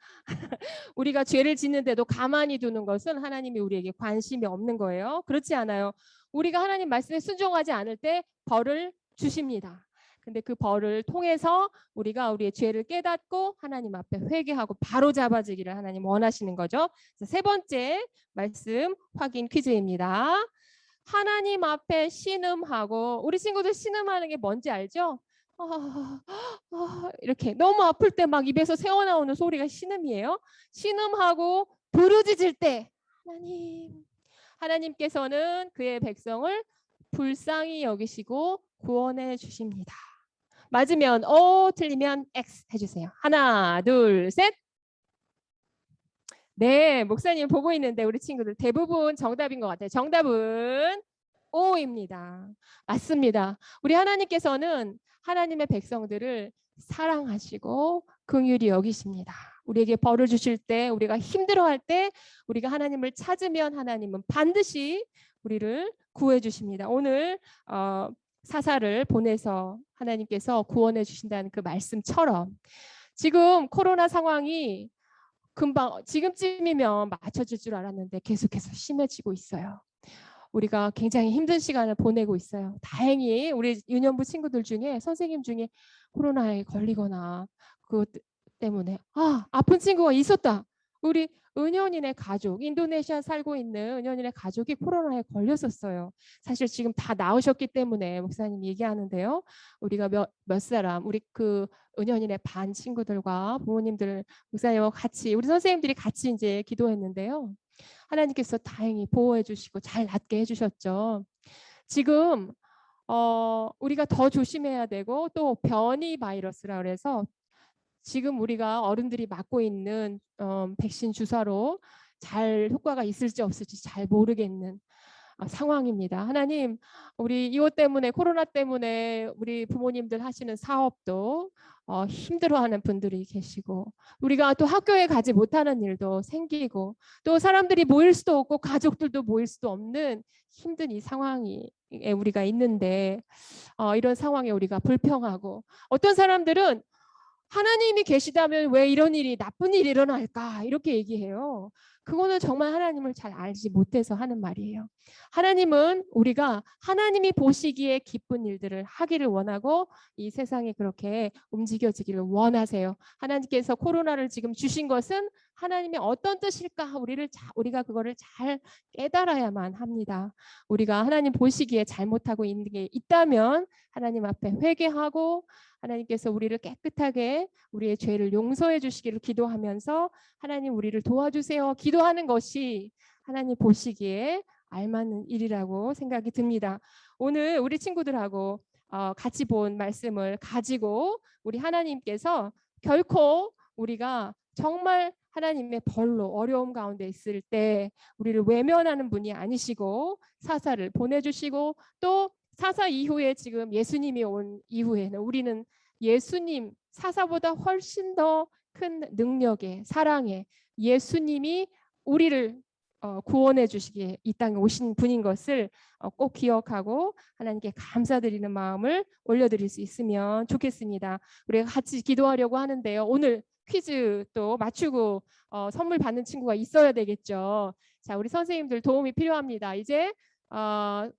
우리가 죄를 짓는데도 가만히 두는 것은 하나님이 우리에게 관심이 없는 거예요. 그렇지 않아요. 우리가 하나님 말씀에 순종하지 않을 때 벌을 주십니다. 근데 그 벌을 통해서 우리가 우리의 죄를 깨닫고 하나님 앞에 회개하고 바로 잡아지기를 하나님 원하시는 거죠. 세 번째 말씀 확인 퀴즈입니다. 하나님 앞에 신음하고, 우리 친구들 신음하는 게 뭔지 알죠? 이렇게 너무 아플 때 막 입에서 새어나오는 소리가 신음이에요. 신음하고 부르짖을 때 하나님께서는 그의 백성을 불쌍히 여기시고 구원해 주십니다. 맞으면 O, 틀리면 X 해주세요. 하나, 둘, 셋. 네, 목사님 보고 있는데 우리 친구들 대부분 정답인 것 같아요. 정답은 O입니다. 맞습니다. 우리 하나님께서는 하나님의 백성들을 사랑하시고 긍휼히 여기십니다. 우리에게 벌을 주실 때, 우리가 힘들어할 때 우리가 하나님을 찾으면 하나님은 반드시 우리를 구해 주십니다. 오늘 사사를 보내서 하나님께서 구원해 주신다는 그 말씀처럼 지금 코로나 상황이 금방 지금쯤이면 맞춰질 줄 알았는데 계속해서 심해지고 있어요. 우리가 굉장히 힘든 시간을 보내고 있어요. 다행히 우리 유년부 친구들 중에 선생님 중에 코로나에 걸리거나 그것 때문에 아픈 친구가 있었다. 우리 은연인의 가족, 인도네시아 살고 있는 은연인의 가족이 코로나에 걸렸었어요. 사실 지금 다 나으셨기 때문에 목사님 얘기하는데요. 우리가 몇 사람, 우리 그 은연인의 반 친구들과 부모님들, 목사님과 같이 우리 선생님들이 같이 이제 기도했는데요. 하나님께서 다행히 보호해 주시고 잘 낫게 해주셨죠. 지금 우리가 더 조심해야 되고 또 변이 바이러스라 그래서 지금 우리가 어른들이 맞고 있는 백신 주사로 잘 효과가 있을지 없을지 잘 모르겠는 상황입니다. 하나님, 우리 이것 때문에 코로나 때문에 우리 부모님들 하시는 사업도 힘들어하는 분들이 계시고 우리가 또 학교에 가지 못하는 일도 생기고 또 사람들이 모일 수도 없고 가족들도 모일 수도 없는 힘든 이 상황에 우리가 있는데 이런 상황에 우리가 불평하고 어떤 사람들은 하나님이 계시다면 왜 이런 일이 나쁜 일이 일어날까 이렇게 얘기해요. 그거는 정말 하나님을 잘 알지 못해서 하는 말이에요. 하나님은 우리가 하나님이 보시기에 기쁜 일들을 하기를 원하고 이 세상이 그렇게 움직여지기를 원하세요. 하나님께서 코로나를 지금 주신 것은 하나님의 어떤 뜻일까 우리가 그거를 잘 깨달아야만 합니다. 우리가 하나님 보시기에 잘못하고 있는 게 있다면 하나님 앞에 회개하고 하나님께서 우리를 깨끗하게 우리의 죄를 용서해 주시기를 기도하면서 하나님 우리를 도와주세요. 기도하는 것이 하나님 보시기에 알맞는 일이라고 생각이 듭니다. 오늘 우리 친구들하고 같이 본 말씀을 가지고 우리 하나님께서 결코 우리가 정말 하나님의 벌로 어려움 가운데 있을 때 우리를 외면하는 분이 아니시고 사사를 보내주시고 또 사사 이후에 지금 예수님이 온 이후에는 우리는 예수님 사사보다 훨씬 더 큰 능력에 사랑에 예수님이 우리를 구원해 주시기에 이 땅에 오신 분인 것을 꼭 기억하고 하나님께 감사드리는 마음을 올려드릴 수 있으면 좋겠습니다. 우리가 같이 기도하려고 하는데요. 오늘 퀴즈 또 맞추고 선물 받는 친구가 있어야 되겠죠. 자, 우리 선생님들 도움이 필요합니다. 이제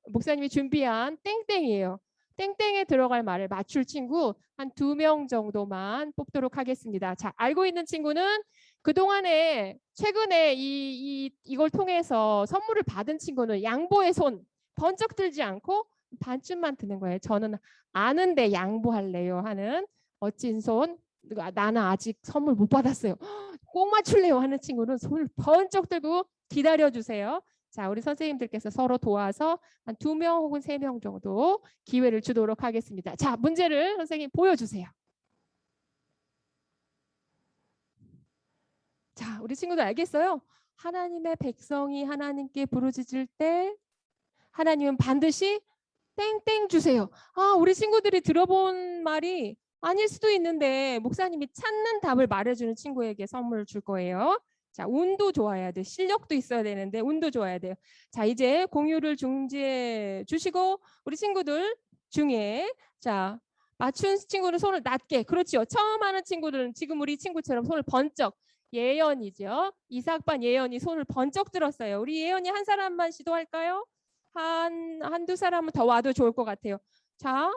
목사님이 준비한 땡땡이에요. 땡땡에 들어갈 말을 맞출 친구 한 2명 정도만 뽑도록 하겠습니다. 자, 알고 있는 친구는 그동안에 최근에 이걸 통해서 선물을 받은 친구는 양보의 손 번쩍 들지 않고 반쯤만 드는 거예요. 저는 아는데 양보할래요 하는 멋진 손. 나는 아직 선물 못 받았어요. 꼭 맞출래요 하는 친구는 손을 번쩍 들고 기다려주세요. 자, 우리 선생님들께서 서로 도와서 한 2명 혹은 3명 정도 기회를 주도록 하겠습니다. 자, 문제를 선생님 보여주세요. 자, 우리 친구들 알겠어요? 하나님의 백성이 하나님께 부르짖을 때 하나님은 반드시 땡땡 주세요. 우리 친구들이 들어본 말이 아닐 수도 있는데 목사님이 찾는 답을 말해주는 친구에게 선물을 줄 거예요. 자, 운도 좋아야 돼. 실력도 있어야 되는데 운도 좋아야 돼요. 자, 이제 공유를 중지해 주시고 우리 친구들 중에 자, 맞춘 친구는 손을 낮게. 그렇죠. 처음 하는 친구들은 지금 우리 친구처럼 손을 번쩍. 예연이죠. 이삭반 예연이 손을 번쩍 들었어요. 우리 예연이 한 사람만 시도할까요? 한두 사람은 더 와도 좋을 것 같아요. 자,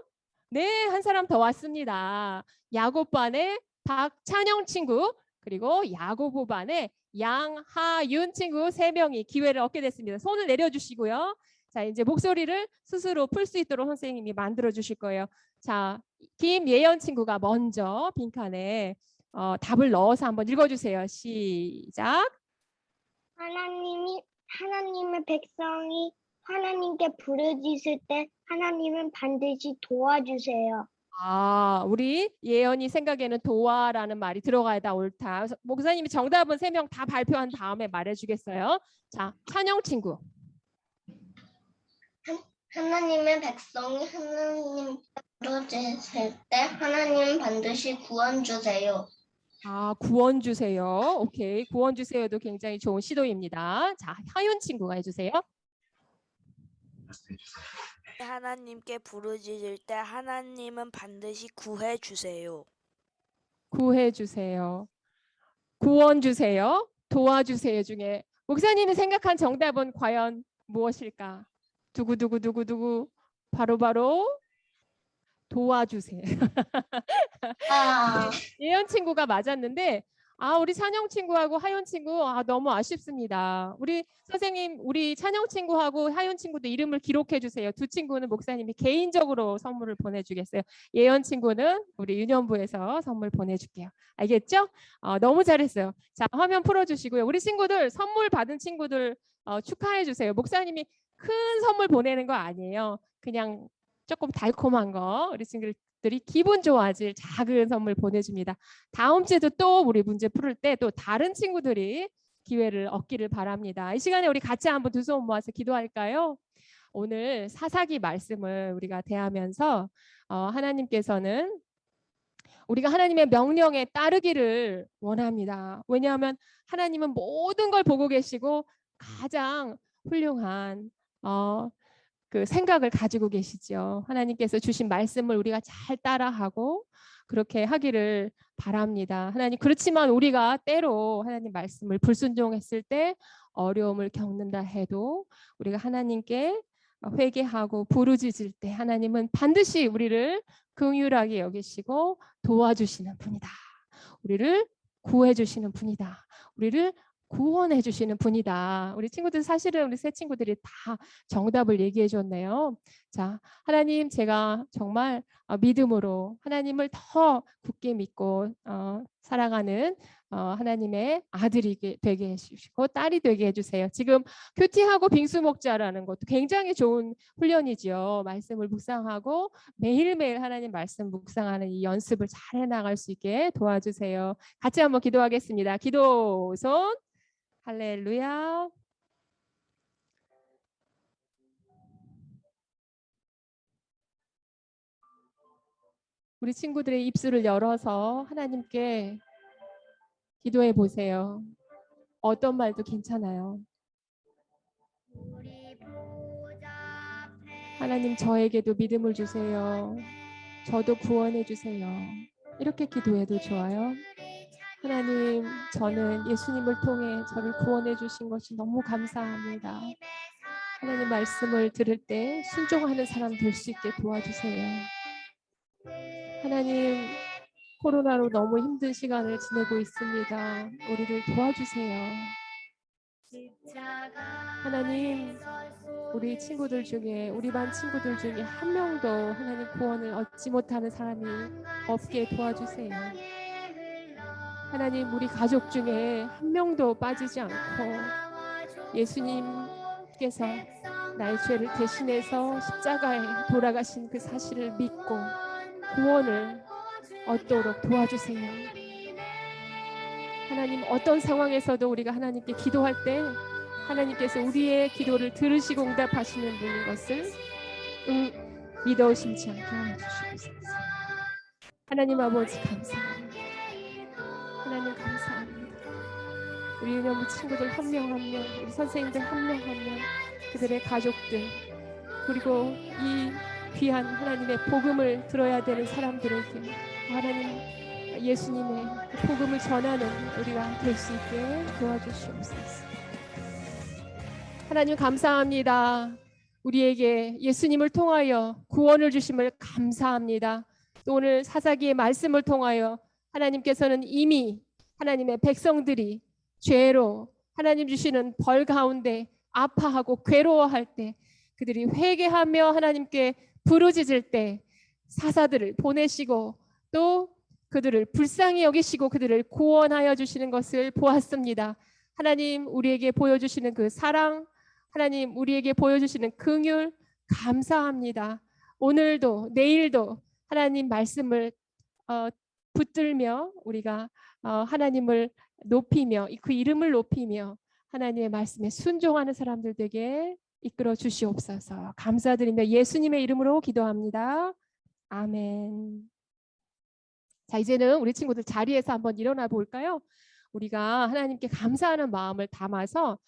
네, 한 사람 더 왔습니다. 야곱반의 박찬영 친구 그리고 야고보반의 양하윤 친구 3명이 기회를 얻게 됐습니다. 손을 내려주시고요. 자, 이제 목소리를 스스로 풀 수 있도록 선생님이 만들어 주실 거예요. 자, 김예연 친구가 먼저 빈칸에 답을 넣어서 한번 읽어주세요. 시작. 하나님의 백성이 하나님께 부르짖을 때 하나님은 반드시 도와주세요. 우리 예언이 생각에는 도와라는 말이 들어가야 옳다. 그래서 목사님이 정답은 3명 다 발표한 다음에 말해주겠어요. 자, 찬영 친구. 하나님의 백성이 하나님께 부르짖을 때 하나님은 반드시 구원 주세요. 구원 주세요. 오케이, 구원 주세요도 굉장히 좋은 시도입니다. 자, 하윤 친구가 해주세요. 하나님께 부르짖을 때 하나님은 반드시 구해 주세요. 구해 주세요. 구원 주세요. 도와주세요 중에 목사님이 생각한 정답은 과연 무엇일까? 두구두구두구두구 바로바로 도와주세요. 예연 친구가 맞았는데 우리 찬영 친구하고 하윤 친구 너무 아쉽습니다. 우리 선생님 우리 찬영 친구하고 하윤 친구도 이름을 기록해 주세요. 두 친구는 목사님이 개인적으로 선물을 보내주겠어요. 예연 친구는 우리 유년부에서 선물 보내줄게요. 알겠죠? 너무 잘했어요. 자, 화면 풀어주시고요. 우리 친구들 선물 받은 친구들 축하해 주세요. 목사님이 큰 선물 보내는 거 아니에요. 그냥 조금 달콤한 거 우리 친구들이 기분 좋아질 작은 선물 보내줍니다. 다음 주에도 또 우리 문제 풀을 때 또 다른 친구들이 기회를 얻기를 바랍니다. 이 시간에 우리 같이 한번 두 손 모아서 기도할까요? 오늘 사사기 말씀을 우리가 대하면서 하나님께서는 우리가 하나님의 명령에 따르기를 원합니다. 왜냐하면 하나님은 모든 걸 보고 계시고 가장 훌륭한 그 생각을 가지고 계시죠. 하나님께서 주신 말씀을 우리가 잘 따라하고 그렇게 하기를 바랍니다. 하나님, 그렇지만 우리가 때로 하나님 말씀을 불순종했을 때 어려움을 겪는다 해도 우리가 하나님께 회개하고 부르짖을 때 하나님은 반드시 우리를 긍휼하게 여기시고 도와주시는 분이다. 우리를 구해주시는 분이다. 우리를 구원해 주시는 분이다. 우리 친구들 사실은 우리 세 친구들이 다 정답을 얘기해 줬네요. 자, 하나님 제가 정말 믿음으로 하나님을 더 굳게 믿고 살아가는 하나님의 아들이 되게 해주시고 딸이 되게 해주세요. 지금 큐티하고 빙수 먹자라는 것도 굉장히 좋은 훈련이죠. 말씀을 묵상하고 매일매일 하나님 말씀 묵상하는 이 연습을 잘 해나갈 수 있게 도와주세요. 같이 한번 기도하겠습니다. 기도 손. 할렐루야. 우리 친구들의 입술을 열어서 하나님께 기도해 보세요. 어떤 말도 괜찮아요. 하나님 저에게도 믿음을 주세요. 저도 구원해 주세요. 이렇게 기도해도 좋아요. 하나님, 저는 예수님을 통해 저를 구원해 주신 것이 너무 감사합니다. 하나님 말씀을 들을 때 순종하는 사람 될 수 있게 도와주세요. 하나님, 코로나로 너무 힘든 시간을 지내고 있습니다. 우리를 도와주세요. 하나님, 우리 친구들 중에, 우리 반 친구들 중에 한 명도 하나님 구원을 얻지 못하는 사람이 없게 도와주세요. 하나님, 우리 가족 중에 한 명도 빠지지 않고 예수님께서 나의 죄를 대신해서 십자가에 돌아가신 그 사실을 믿고 구원을 얻도록 도와주세요. 하나님, 어떤 상황에서도 우리가 하나님께 기도할 때 하나님께서 우리의 기도를 들으시고 응답하시는 분인 것을 믿어 의심치 않게 하여 주시옵소서. 하나님 아버지 감사합니다. 하나님 감사합니다. 우리 은영부 친구들 한 명 한 명, 우리 선생님들 한 명 한 명, 그들의 가족들, 그리고 이 귀한 하나님의 복음을 들어야 되는 사람들에게 하나님 예수님의 복음을 전하는 우리가 될 수 있게 도와주시옵소서. 하나님 감사합니다. 우리에게 예수님을 통하여 구원을 주심을 감사합니다. 또 오늘 사사기의 말씀을 통하여 하나님께서는 이미 하나님의 백성들이 죄로 하나님 주시는 벌 가운데 아파하고 괴로워할 때, 그들이 회개하며 하나님께 부르짖을 때 사사들을 보내시고 또 그들을 불쌍히 여기시고 그들을 구원하여 주시는 것을 보았습니다. 하나님, 우리에게 보여주시는 그 사랑, 하나님 우리에게 보여주시는 긍휼 감사합니다. 오늘도 내일도 하나님 말씀을 붙들며 우리가 하나님을 높이며 그 이름을 높이며 하나님의 말씀에 순종하는 사람들 되게 이끌어 주시옵소서. 감사드리며 예수님의 이름으로 기도합니다. 아멘. 자, 이제는 우리 친구들 자리에서 한번 일어나 볼까요? 우리가 하나님께 감사하는 마음을 담아서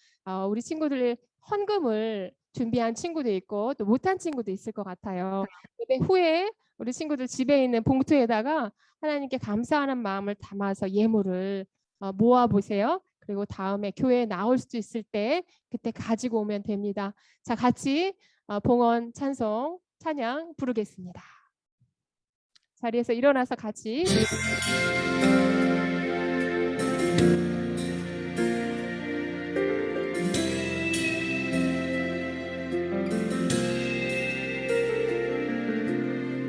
우리 친구들의 헌금을 준비한 친구도 있고 또 못한 친구도 있을 것 같아요. 예배 후에 우리 친구들 집에 있는 봉투에다가 하나님께 감사하는 마음을 담아서 예물을 모아보세요. 그리고 다음에 교회에 나올 수도 있을 때 그때 가지고 오면 됩니다. 자, 같이 봉헌 찬송 찬양 부르겠습니다. 자리에서 일어나서 같이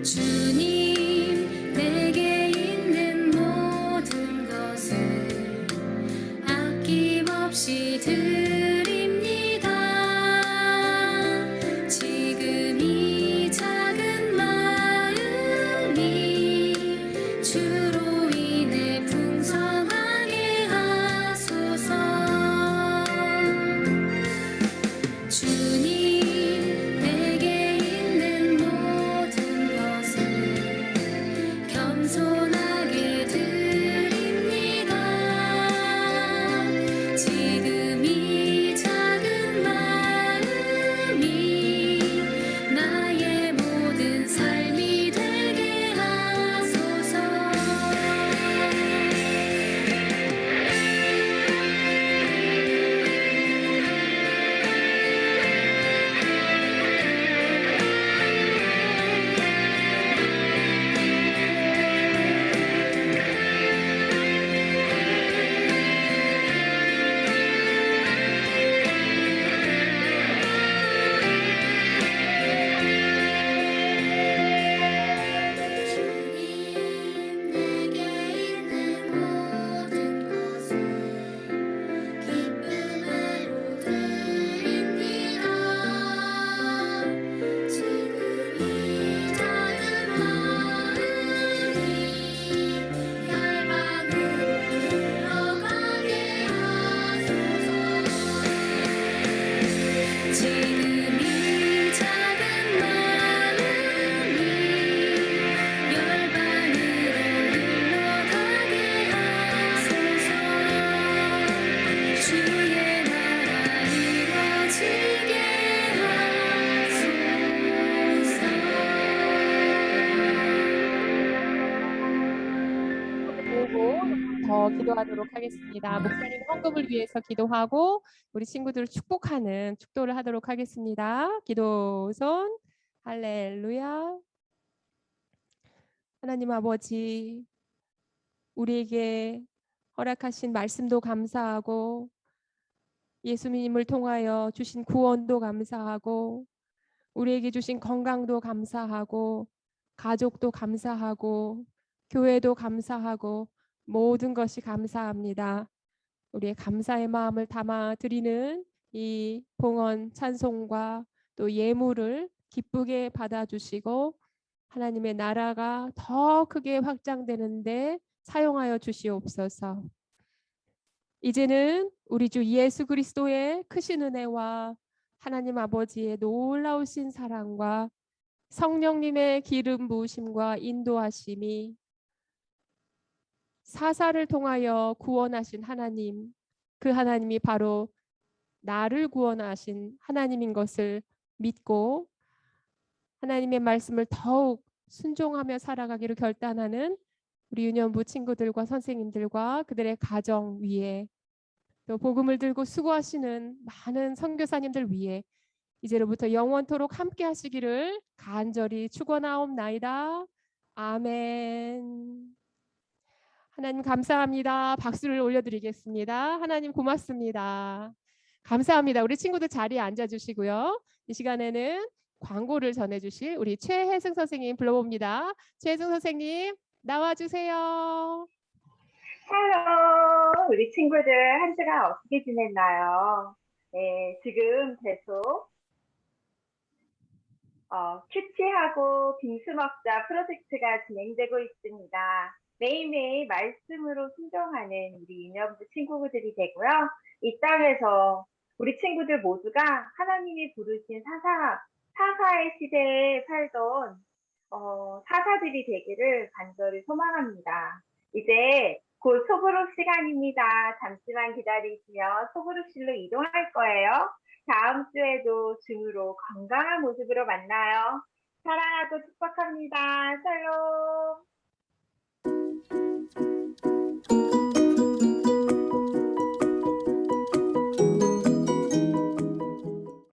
주님 내게 있는 모든 것을 아낌없이 드립니다. 지금 이 작은 마음이 주로 인해 풍성하게 하소서. 주님 내게 있는 모든 것을 겸손하게 드립니다. 지금 이 작은 마음이 나의 모든 삶이 되게 하소서. 기도하도록 하겠습니다. 목사님 헌금을 위해서 기도하고 우리 친구들을 축복하는 축도를 하도록 하겠습니다. 기도손 할렐루야. 하나님 아버지, 우리에게 허락하신 말씀도 감사하고 예수님을 통하여 주신 구원도 감사하고 우리에게 주신 건강도 감사하고 가족도 감사하고 교회도 감사하고 모든 것이 감사합니다. 우리의 감사의 마음을 담아 드리는 이 봉헌 찬송과 또 예물을 기쁘게 받아주시고 하나님의 나라가 더 크게 확장되는데 사용하여 주시옵소서. 이제는 우리 주 예수 그리스도의 크신 은혜와 하나님 아버지의 놀라우신 사랑과 성령님의 기름 부으심과 인도하심이 사사를 통하여 구원하신 하나님, 그 하나님이 바로 나를 구원하신 하나님인 것을 믿고 하나님의 말씀을 더욱 순종하며 살아가기를 결단하는 우리 유년부 친구들과 선생님들과 그들의 가정 위에 또 복음을 들고 수고하시는 많은 선교사님들 위에 이제로부터 영원토록 함께 하시기를 간절히 축원하옵나이다. 아멘. 하나님 감사합니다. 박수를 올려드리겠습니다. 하나님 고맙습니다. 감사합니다. 우리 친구들 자리에 앉아주시고요. 이 시간에는 광고를 전해주실 우리 최혜승 선생님 불러봅니다. 최혜승 선생님 나와주세요. 헬로 우리 친구들 한 주간 어떻게 지냈나요? 네, 지금 계속 큐티하고 빙수 먹자 프로젝트가 진행되고 있습니다. 매일매일 말씀으로 순종하는 우리 유년부 친구들이 되고요. 이 땅에서 우리 친구들 모두가 하나님이 부르신 사사의 시대에 살던 사사들이 되기를 간절히 소망합니다. 이제 곧 소그룹 시간입니다. 잠시만 기다리시면 소그룹실로 이동할 거예요. 다음 주에도 줌으로 건강한 모습으로 만나요. 사랑하고 축복합니다. 샬롬.